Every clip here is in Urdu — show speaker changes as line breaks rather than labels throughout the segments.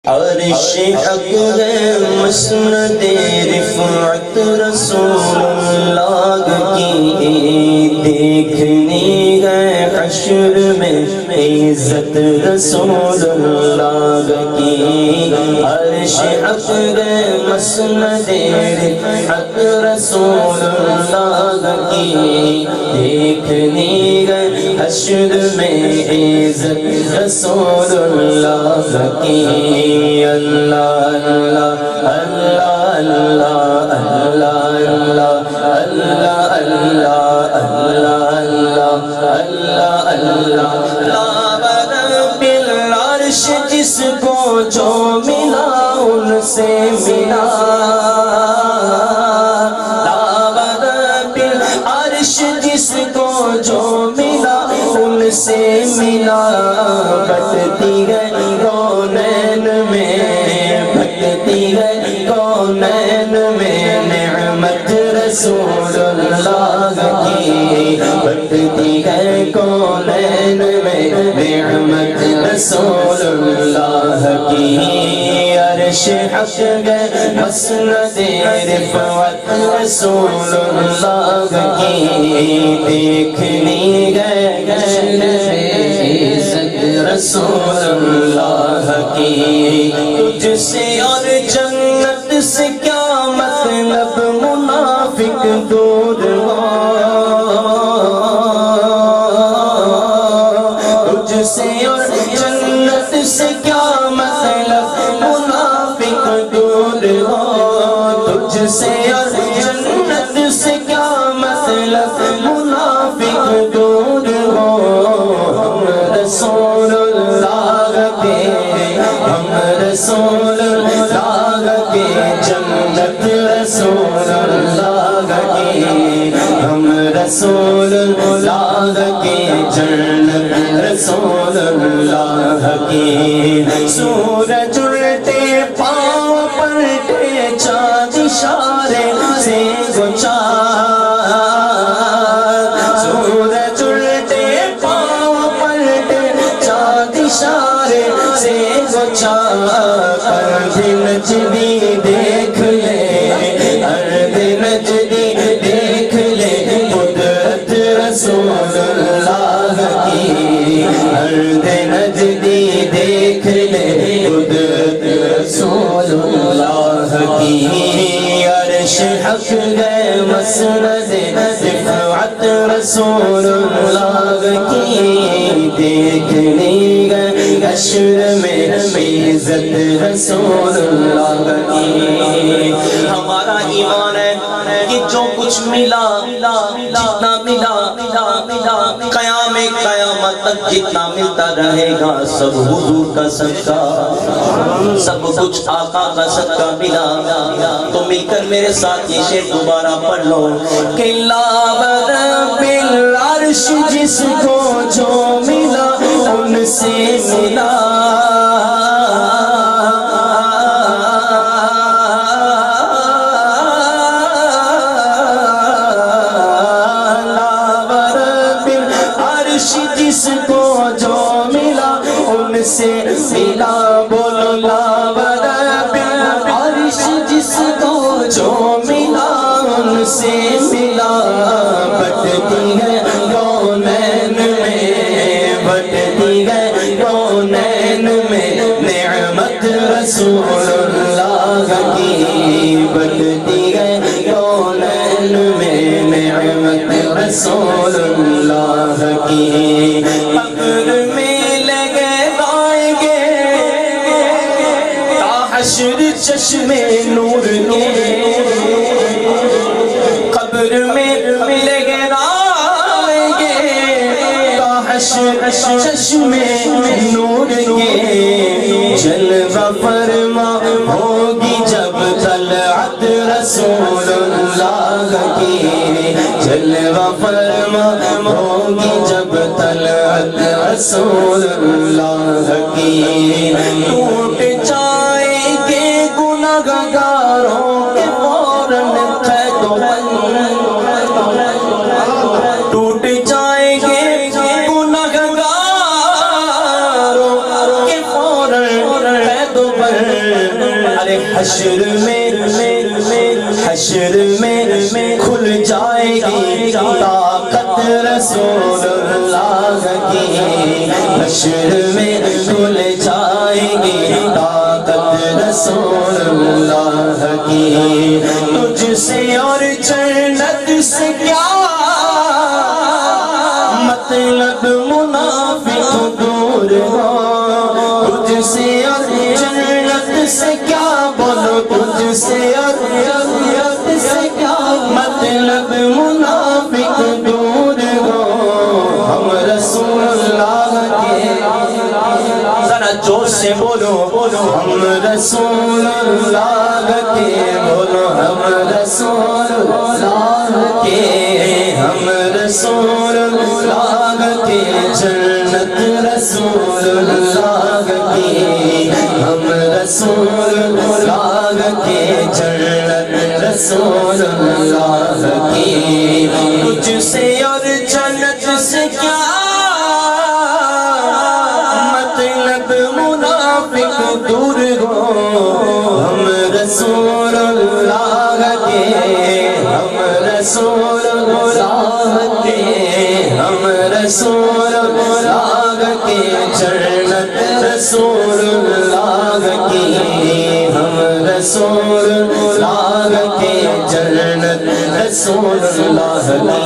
عرش حق ہے مسند رفعت رسول اللہ کی، دیکھنی ہے حشر میں عزت رسول اللہ کی۔ عرش حق ہے مسند رفعت رسول اللہ کی، دیکھنی ہے حشر میں عزت رسول اللہ کی۔ اللہ اللہ اللہ اللہ اللہ اللہ اللہ اللہ اللہ اللہ رب العرش جس کو جو ملا ان سے ملا، رب العرش جس کو جو ملا ان سے ملا، بٹتی ہے کونین میں، بٹتی ہے کونین میں نعمت رسول اللہ کی، بٹتی ہے کونین میں نعمت رسول اللہ کی۔ عرش حق ہے مسند رفعت رسول اللہ کی، دیکھنی ہے عزت رسول اللہ کی۔ تجھ سے اور جنت سے کیا مطلب منافق دور ہو، تجھ سے اور جنت سے کیا مطلب منافق دور ہو، تجھ سے اور جنت سے کیا مطلب منافق دور ہو۔ ہم رسول اللہ کے، ہم رسول اللہ کے جنت رسول اللہ کی، ہم رسول اللہ کے جنت رسول اللہ کی۔ سورج الٹے پاؤں پلٹے چاند اشارے سے گچار، سورج الٹے پاؤں پلٹے چاند اشارے سے گچار، ارض نجدی دیکھ لے، ارض نجدی دیکھ لے قدرت رسول اللہ کی، ارض نجدی دیکھ لے قدرت رسول اللہ کی۔ عرش حق ہے مسند رفعت رسول اللہ کی، دیکھنی ہے حشر میں عزت رسول اللہ کی۔ ہمارا ایمان ہے کہ جو کچھ ملا، جتنا ملا قیام قیامت تک جتنا ملتا رہے گا سب حضور کا صدقہ، سب کچھ آقا کا صدقہ ملا۔ تو مل کر میرے ساتھ یہ شعر دوبارہ پڑھ لو کہ لا رب العرش جس کو جو ملا ان سے ملا، جس کو جو ملا ان سے ملا، بولو لا رب العرش جس کو جو ملا ان سے ملا، بٹتی ہے کونین میں، بٹتی ہے کونین میں نعمت رسول اللہ کی، بٹتی ہے کونین میں نعمت رسول اللہ کی۔ قبر میں لگے گائیں گے تا حشر چشمے نور کے، قبر میں لگے گائیں گے تا حشر چشمے نور کے، جلوہ فرما ہوگی جب طلعت رسول اللہ کی، جلوہ فرما ہوگی جب طلعت رسول اللہ کی۔ ٹوٹ جائیں گے گناہگاروں کے فوراً قید و بند، ٹوٹ جائیں گے گناہگاروں کے فوراً قید و بند، ارے حشر میں کھل جائے گی طاقت رسول اللہ کی، حشر میں کھل جائے گی طاقت رسول اللہ کی، تجھ سے اور جنت سے کیا مطلب منافق دور ہو، تجھ سے اور جنت سے کیا بولو، تجھ سے اور جنت سے کیا مطلب منافق دور ہو، ہم رسول اللہ کے ذرا جوش سے بولو، ہم رسول اللہ کے بولو، ہم رسول اللہ کے، ہم رسول اللہ کے، جنت رسول اللہ کی، ہم رسول اللہ کے، جنت رسول اللہ کی، تجھ سے اور جنت سے کیا مطلب منافق دور ہو، ہم رسول اللہ کے، ہم رسول اللہ کے، ہم رسول اللہ کے، جنت رسول اللہ کی، ہم رسول اللہ کے، جنت رسول اللہ کی۔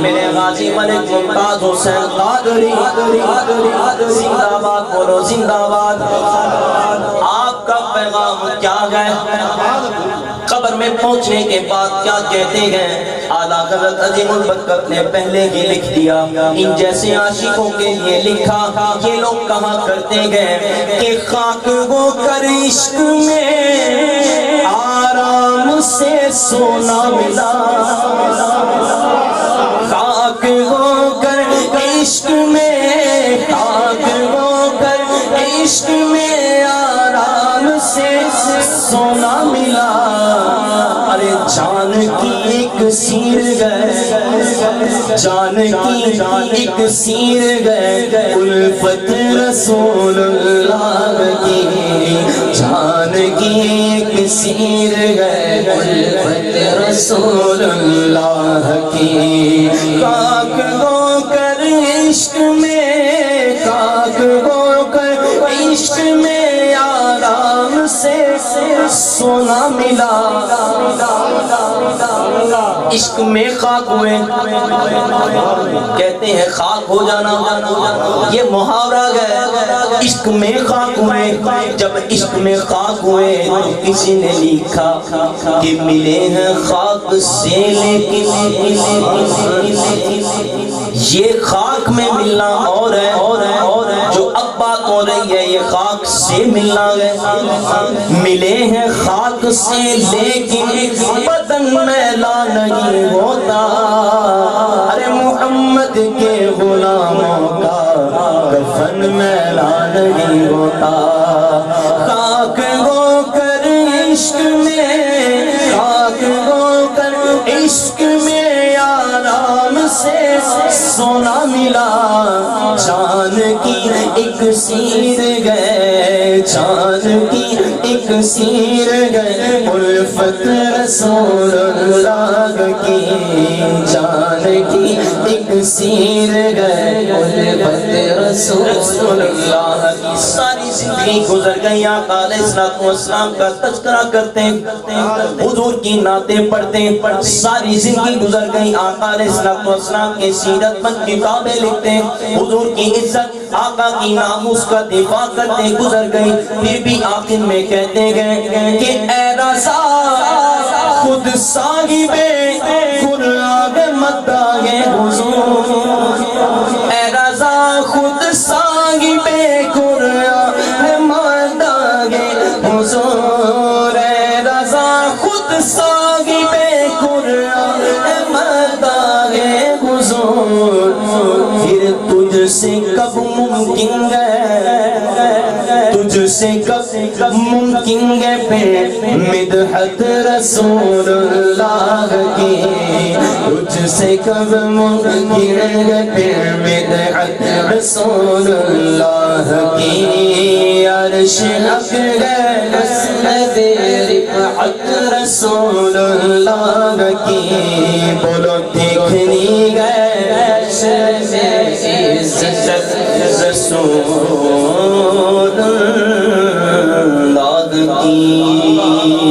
میرے غازی ملک ممتاز حسین قادری زندہ باد، بولو زندہ باد۔ آپ کا پیغام کیا ہے؟ قبر میں پہنچنے کے بعد کیا کہتے ہیں؟ اعلیٰ حضرت عظیم البرکت نے پہلے ہی لکھ دیا، ان جیسے عاشقوں کے لیے لکھا، یہ لوگ کہا کرتے گئے کہ خاک ہو کر عشق میں آرام سے سونا ملا، خاک ہو کر عشق میں، خاک ہو کر عشق میں آرام سے سونا ملا، ارے جان کی ایک سیر گئے، جان کی ایک سیر گئے، الفت رسول اللہ کی، جان کی ایک سیر گئے، الفت رسول اللہ کی، خاک ہو کر عشق میں، خاک ہو کر عشق میں آرام سے سونا ملا، عشق میں خاک ہوئے، کہتے ہیں خاک ہو جانا یہ محاورہ ہے، عشق میں خاک ہوئے، جب عشق میں خاک ہوئے تو کسی نے لکھا کہ ملے ہیں خاک سے لیکن یہ خاک میں ملنا اور ہے، جو اب بات ہو رہی ہے یہ خاک سے ملنا ہے، ملے ہیں خاک سے لیکن بدن میلا نہیں ہوتا، ارے محمد کے غلاموں کا کفن میلا نہیں ہوتا، خاک ہو کر عشق میں، خاک ہو کر عشق میں آرام سے سونا ملا، جان کی ایک سیر گئے، جان کی ایک سیر گئے، الفت رسول اللہ کی، جان کی ایک سیر گئے، الفت رسول اللہ کی، ساری زندگی گزر گئی، آقا علیہ السلام کا تذکرہ کرتے حضور کی نعتیں پڑھتے، ساری زندگی گزر گئی، آقا علیہ السلام کے سیرت مند کتابیں لکھتے، حضور کی عزت آقا کی ناموس کا دفاع کرتے گزر گئی، پھر بھی آخر میں کہتے گئے کہ اے رضا خود صاحب قرآن مداح حضور، اے رضا خود صاحب قرآن مداح حضور، اے رضا خود صاحب قرآن مداح حضور، پھر تجھ سے کب ممکن ہے، تجھ سے سے کب ممکن ہے پھر مدحت رسول اللہ کی، تجھ سے کب ممکن ہے پھر مدحت رسول اللہ کی، عرش حق ہے مسند رفعت رسول اللہ کی، بولو دیکھنی گئے شرف عزت رسول اللہ کی۔